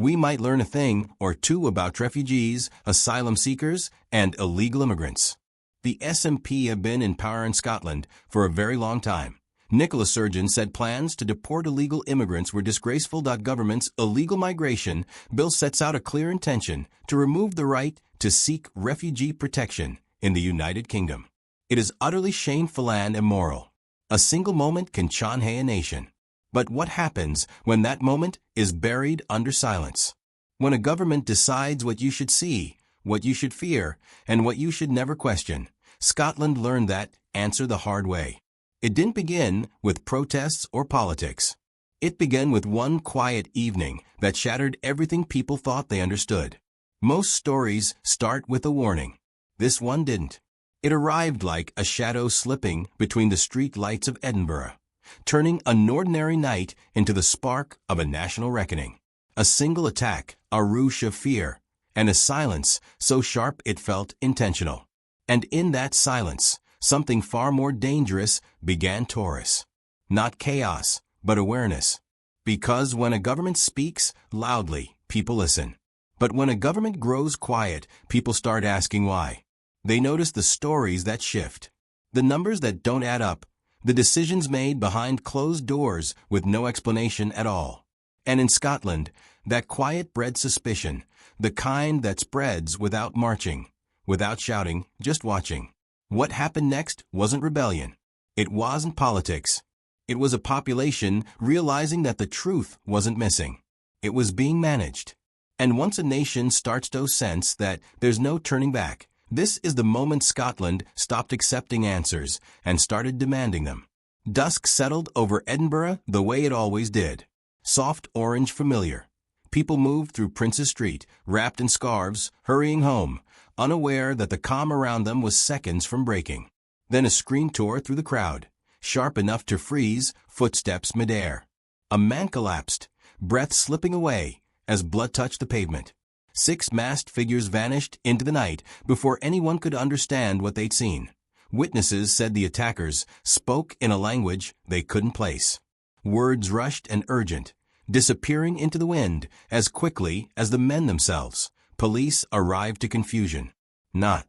we might learn a thing or two about refugees, asylum seekers, and illegal immigrants. The SNP have been in power in Scotland for a very long time. Nicola Sturgeon said plans to deport illegal immigrants were disgraceful. Government's illegal migration bill sets out a clear intention to remove the right to seek refugee protection in the United Kingdom. It is utterly shameful and immoral. A single moment can change a nation. But what happens when that moment is buried under silence? When a government decides what you should see, what you should fear, and what you should never question? Scotland learned that answer the hard way. It didn't begin with protests or politics. It began with one quiet evening that shattered everything people thought they understood. Most stories start with a warning. This one didn't. It arrived like a shadow slipping between the street lights of Edinburgh, turning an ordinary night into the spark of a national reckoning. A single attack, a rush of fear, and a silence so sharp it felt intentional. And in that silence, something far more dangerous began to rise. Not chaos, but awareness. Because when a government speaks loudly, people listen. But when a government grows quiet, people start asking why. They notice the stories that shift, the numbers that don't add up, the decisions made behind closed doors with no explanation at all. And in Scotland, that quiet bred suspicion, the kind that spreads without marching, without shouting, just watching. What happened next wasn't rebellion. It wasn't politics. It was a population realizing that the truth wasn't missing. It was being managed. And once a nation starts to sense that there's no turning back, this is the moment Scotland stopped accepting answers and started demanding them. Dusk settled over Edinburgh the way it always did. Soft orange familiar. People moved through Prince's Street, wrapped in scarves, hurrying home, unaware that the calm around them was seconds from breaking. Then a scream tore through the crowd, sharp enough to freeze footsteps midair. A man collapsed, breath slipping away as blood touched the pavement. 6 masked figures vanished into the night before anyone could understand what they'd seen. Witnesses said the attackers spoke in a language they couldn't place. Words rushed and urgent, disappearing into the wind as quickly as the men themselves. Police arrived to confusion. Not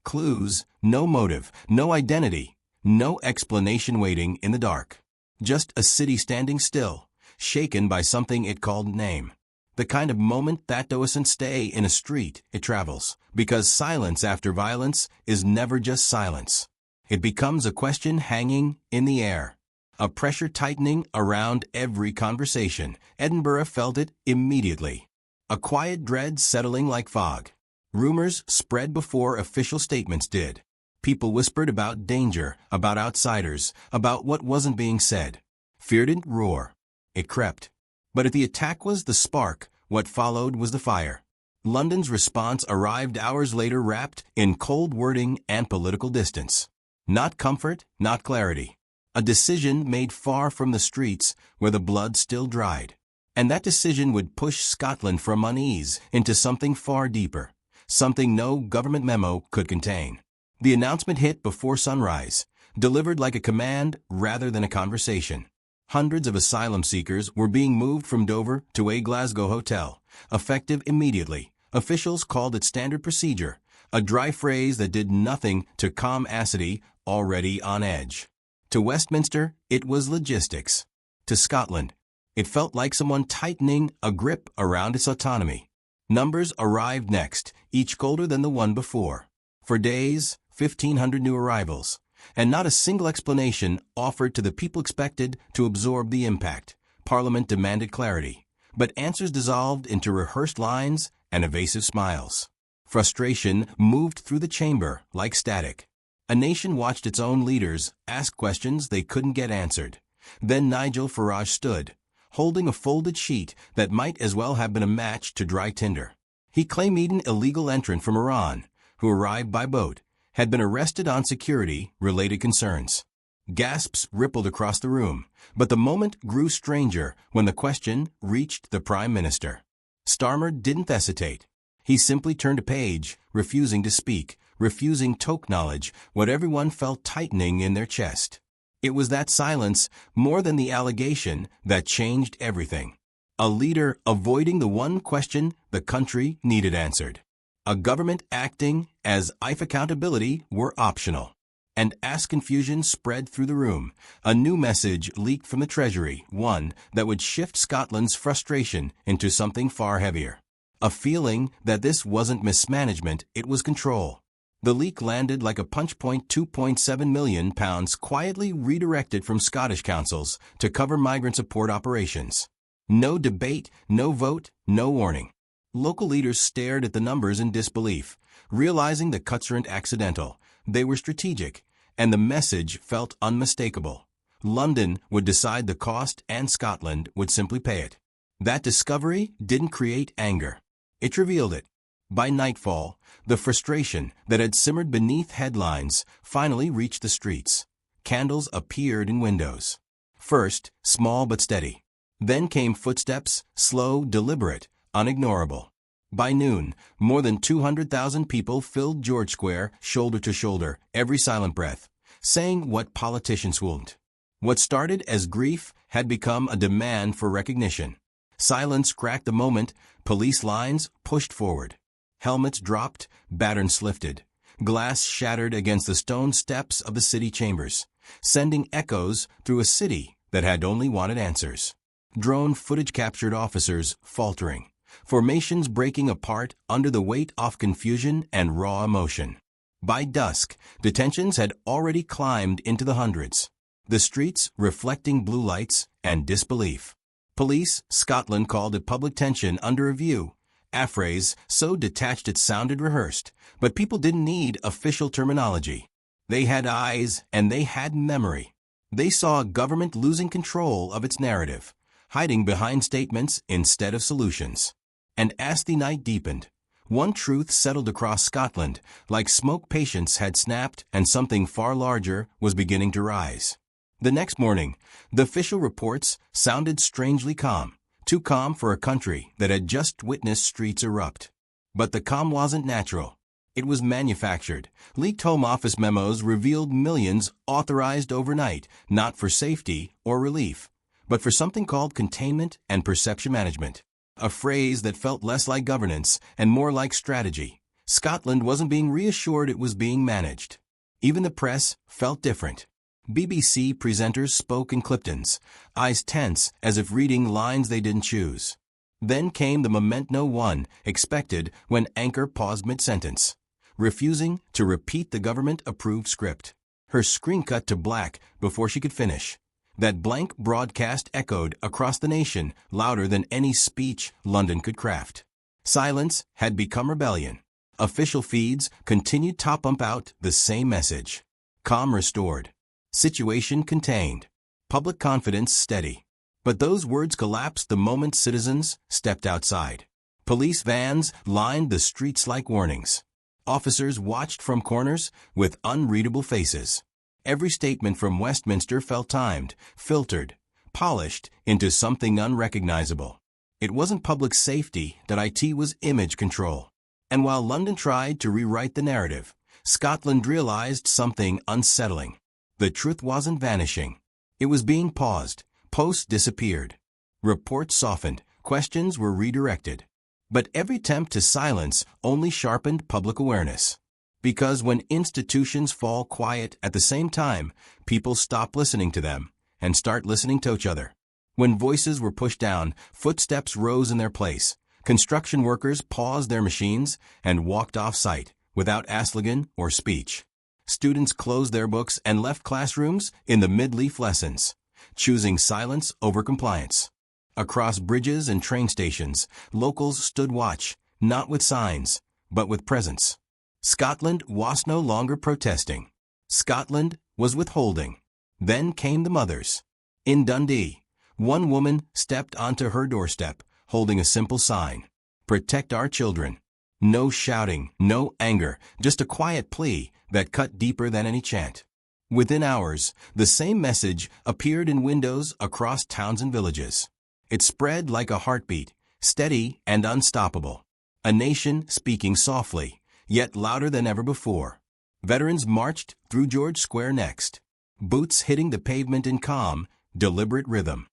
clues, no motive, no identity, no explanation waiting in the dark. Just a city standing still, shaken by something it called name. The kind of moment that doesn't stay in a street, it travels. Because silence after violence is never just silence. It becomes a question hanging in the air. A pressure tightening around every conversation. Edinburgh felt it immediately. A quiet dread settling like fog. Rumors spread before official statements did. People whispered about danger, about outsiders, about what wasn't being said. Fear didn't roar. It crept. But if the attack was the spark, what followed was the fire. London's response arrived hours later wrapped in cold wording and political distance. Not comfort, not clarity. A decision made far from the streets where the blood still dried. And that decision would push Scotland from unease into something far deeper, something no government memo could contain. The announcement hit before sunrise, delivered like a command rather than a conversation. Hundreds of asylum seekers were being moved from Dover to a Glasgow hotel, effective immediately. Officials called it standard procedure, a dry phrase that did nothing to calm acidity already on edge. To Westminster, it was logistics. To Scotland, it felt like someone tightening a grip around its autonomy. Numbers arrived next, each colder than the one before. For days, 1,500 new arrivals. And not a single explanation offered to the people expected to absorb the impact. Parliament demanded clarity, but answers dissolved into rehearsed lines and evasive smiles. Frustration moved through the chamber like static. A nation watched its own leaders ask questions they couldn't get answered. Then Nigel Farage stood, holding a folded sheet that might as well have been a match to dry tinder. He claimed an illegal entrant from Iran, who arrived by boat, had been arrested on security-related concerns. Gasps rippled across the room, but the moment grew stranger when the question reached the Prime Minister. Starmer didn't hesitate. He simply turned a page, refusing to speak, refusing to acknowledge what everyone felt tightening in their chest. It was that silence, more than the allegation, that changed everything. A leader avoiding the one question the country needed answered. A government acting as if accountability were optional. And as confusion spread through the room, a new message leaked from the Treasury, one that would shift Scotland's frustration into something far heavier. A feeling that this wasn't mismanagement, it was control. The leak landed like a punch point. £2.7 million quietly redirected from Scottish councils to cover migrant support operations. No debate, no vote, no warning. Local leaders stared at the numbers in disbelief, realizing the cuts weren't accidental. They were strategic, and the message felt unmistakable. London would decide the cost and Scotland would simply pay it. That discovery didn't create anger. It revealed it. By nightfall, the frustration that had simmered beneath headlines finally reached the streets. Candles appeared in windows. First, small but steady. Then came footsteps, slow, deliberate, unignorable. By noon, more than 200,000 people filled George Square, shoulder to shoulder, every silent breath, saying what politicians wouldn't. What started as grief had become a demand for recognition. Silence cracked the moment, police lines pushed forward. Helmets dropped, batons lifted. Glass shattered against the stone steps of the city chambers, sending echoes through a city that had only wanted answers. Drone footage captured officers faltering, formations breaking apart under the weight of confusion and raw emotion. By dusk, detentions had already climbed into the hundreds. The streets reflecting blue lights and disbelief. Police Scotland called it public tension under review. A phrase so detached it sounded rehearsed, but people didn't need official terminology. They had eyes and they had memory. They saw a government losing control of its narrative, hiding behind statements instead of solutions. And as the night deepened, one truth settled across Scotland, like smoke patience had snapped and something far larger was beginning to rise. The next morning, the official reports sounded strangely calm, too calm for a country that had just witnessed streets erupt. But the calm wasn't natural. It was manufactured. Leaked Home Office memos revealed millions authorized overnight, not for safety or relief, but for something called containment and perception management. A phrase that felt less like governance and more like strategy. Scotland wasn't being reassured, it was being managed. Even the press felt different. BBC presenters spoke in Cliptons, eyes tense as if reading lines they didn't choose. Then came the moment no one expected when anchor paused mid-sentence, refusing to repeat the government-approved script. Her screen cut to black before she could finish. That blank broadcast echoed across the nation louder than any speech London could craft. Silence had become rebellion. Official feeds continued to pump out the same message. Calm restored. Situation contained. Public confidence steady. But those words collapsed the moment citizens stepped outside. Police vans lined the streets like warnings. Officers watched from corners with unreadable faces. Every statement from Westminster felt timed, filtered, polished into something unrecognizable. It wasn't public safety that IT was image control. And while London tried to rewrite the narrative, Scotland realized something unsettling. The truth wasn't vanishing. It was being paused. Posts disappeared. Reports softened. Questions were redirected. But every attempt to silence only sharpened public awareness. Because when institutions fall quiet at the same time, people stop listening to them and start listening to each other. When voices were pushed down, footsteps rose in their place. Construction workers paused their machines and walked off-site without aslogan or speech. Students closed their books and left classrooms in the mid-leaf lessons, choosing silence over compliance. Across bridges and train stations, locals stood watch, not with signs, but with presence. Scotland was no longer protesting. Scotland was withholding. Then came the mothers. In Dundee, one woman stepped onto her doorstep, holding a simple sign. Protect our children. No shouting, no anger, just a quiet plea that cut deeper than any chant. Within hours, the same message appeared in windows across towns and villages. It spread like a heartbeat, steady and unstoppable. A nation speaking softly, yet louder than ever before. Veterans marched through George Square next, boots hitting the pavement in calm, deliberate rhythm.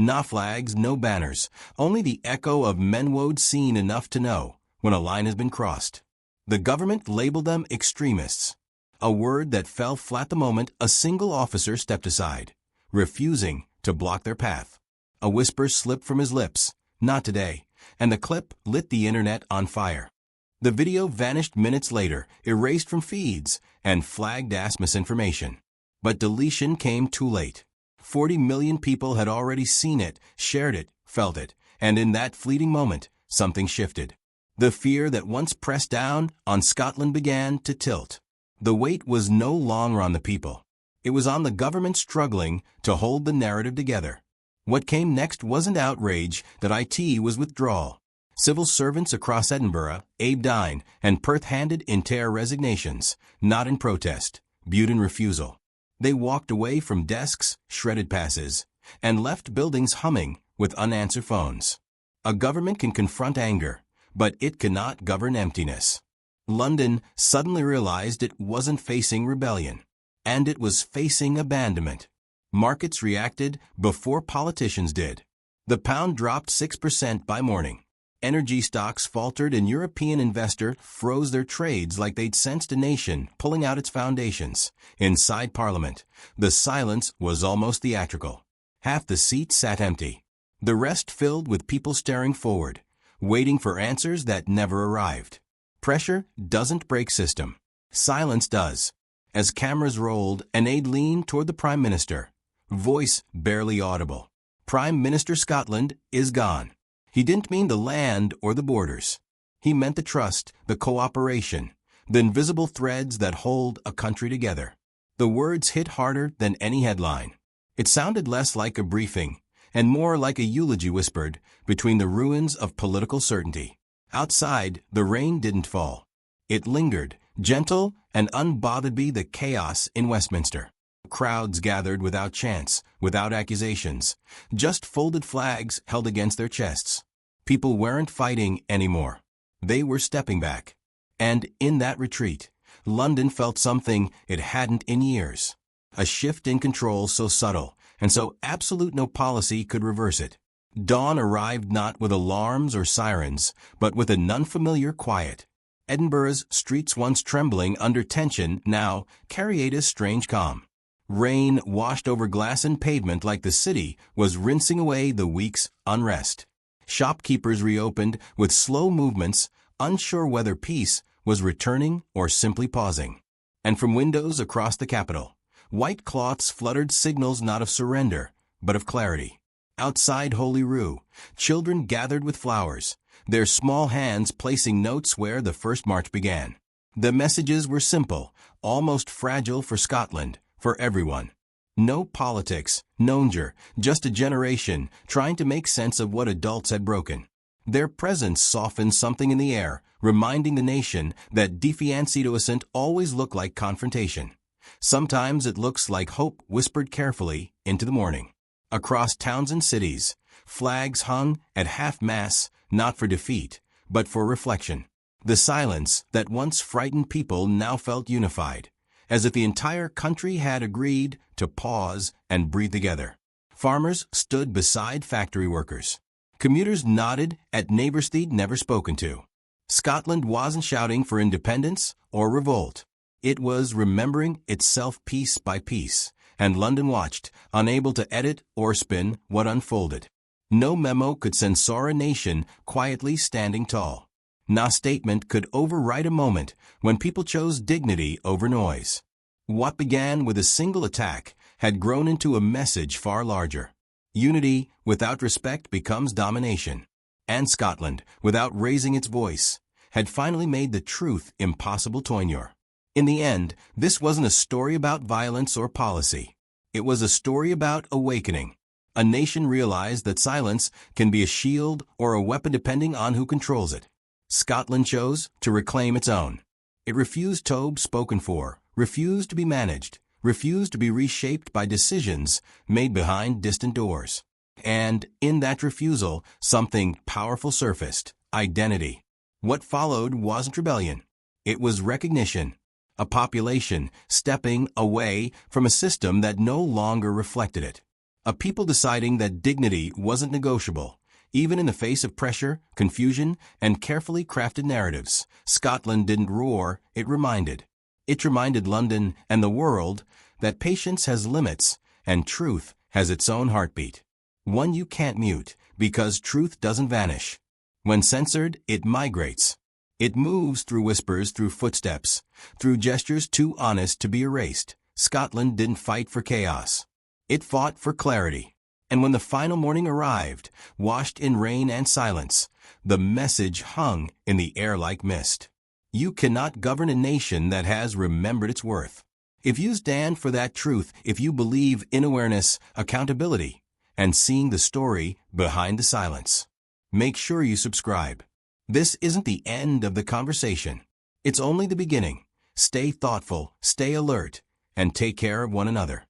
No flags, no banners, only the echo of men seen enough to know when a line has been crossed. The government labeled them extremists, a word that fell flat the moment a single officer stepped aside, refusing to block their path. A whisper slipped from his lips, "Not today," and the clip lit the internet on fire. The video vanished minutes later, erased from feeds, and flagged as misinformation. But deletion came too late. 40 million people had already seen it, shared it, felt it, and in that fleeting moment, something shifted. The fear that once pressed down on Scotland began to tilt. The weight was no longer on the people. It was on the government struggling to hold the narrative together. What came next wasn't outrage, that IT was withdrawal. Civil servants across Edinburgh, Aberdeen, and Perth handed in their resignations, not in protest, but in refusal. They walked away from desks, shredded passes, and left buildings humming with unanswered phones. A government can confront anger, but it cannot govern emptiness. London suddenly realized it wasn't facing rebellion, and it was facing abandonment. Markets reacted before politicians did. The pound dropped 6% by morning. Energy stocks faltered and European investors froze their trades like they'd sensed a nation pulling out its foundations. Inside Parliament, the silence was almost theatrical. Half the seats sat empty. The rest filled with people staring forward, waiting for answers that never arrived. Pressure doesn't break system. Silence does. As cameras rolled, an aide leaned toward the Prime Minister, voice barely audible. Prime Minister Scotland is gone. He didn't mean the land or the borders. He meant the trust, the cooperation, the invisible threads that hold a country together. The words hit harder than any headline. It sounded less like a briefing and more like a eulogy whispered between the ruins of political certainty. Outside, the rain didn't fall. It lingered, gentle and unbothered by the chaos in Westminster. Crowds gathered without chance, without accusations, just folded flags held against their chests. People weren't fighting anymore. They were stepping back. And in that retreat, London felt something it hadn't in years. A shift in control so subtle and so absolute no policy could reverse it. Dawn arrived not with alarms or sirens, but with an unfamiliar quiet. Edinburgh's streets, once trembling under tension, now carried a strange calm. Rain washed over glass and pavement like the city was rinsing away the week's unrest. Shopkeepers reopened with slow movements, unsure whether peace was returning or simply pausing. And from windows across the capital, white cloths fluttered signals not of surrender, but of clarity. Outside Holyrood, children gathered with flowers, their small hands placing notes where the first march began. The messages were simple, almost fragile for Scotland, for everyone. No politics, no danger, just a generation trying to make sense of what adults had broken. Their presence softened something in the air, reminding the nation that defiance doesn't always look like confrontation. Sometimes it looks like hope whispered carefully into the morning. Across towns and cities, flags hung at half-mast, not for defeat, but for reflection. The silence that once frightened people now felt unified, as if the entire country had agreed to pause and breathe together. Farmers stood beside factory workers. Commuters nodded at neighbors they'd never spoken to. Scotland wasn't shouting for independence or revolt. It was remembering itself piece by piece, and London watched, unable to edit or spin what unfolded. No memo could censor a nation quietly standing tall. No statement could overwrite a moment when people chose dignity over noise. What began with a single attack had grown into a message far larger. Unity without respect becomes domination. And Scotland, without raising its voice, had finally made the truth impossible to ignore. In the end, this wasn't a story about violence or policy. It was a story about awakening. A nation realized that silence can be a shield or a weapon depending on who controls it. Scotland chose to reclaim its own. It refused to be spoken for, refused to be managed, refused to be reshaped by decisions made behind distant doors. And in that refusal, something powerful surfaced: identity. What followed wasn't rebellion. It was recognition. A population stepping away from a system that no longer reflected it. A people deciding that dignity wasn't negotiable, even in the face of pressure, confusion, and carefully crafted narratives. Scotland didn't roar, it reminded. It reminded London and the world that patience has limits and truth has its own heartbeat. One you can't mute, because truth doesn't vanish. When censored, it migrates. It moves through whispers, through footsteps, through gestures too honest to be erased. Scotland didn't fight for chaos. It fought for clarity. And when the final morning arrived, washed in rain and silence, the message hung in the air like mist. You cannot govern a nation that has remembered its worth. If you stand for that truth, if you believe in awareness, accountability, and seeing the story behind the silence, make sure you subscribe. This isn't the end of the conversation. It's only the beginning. Stay thoughtful, stay alert, and take care of one another.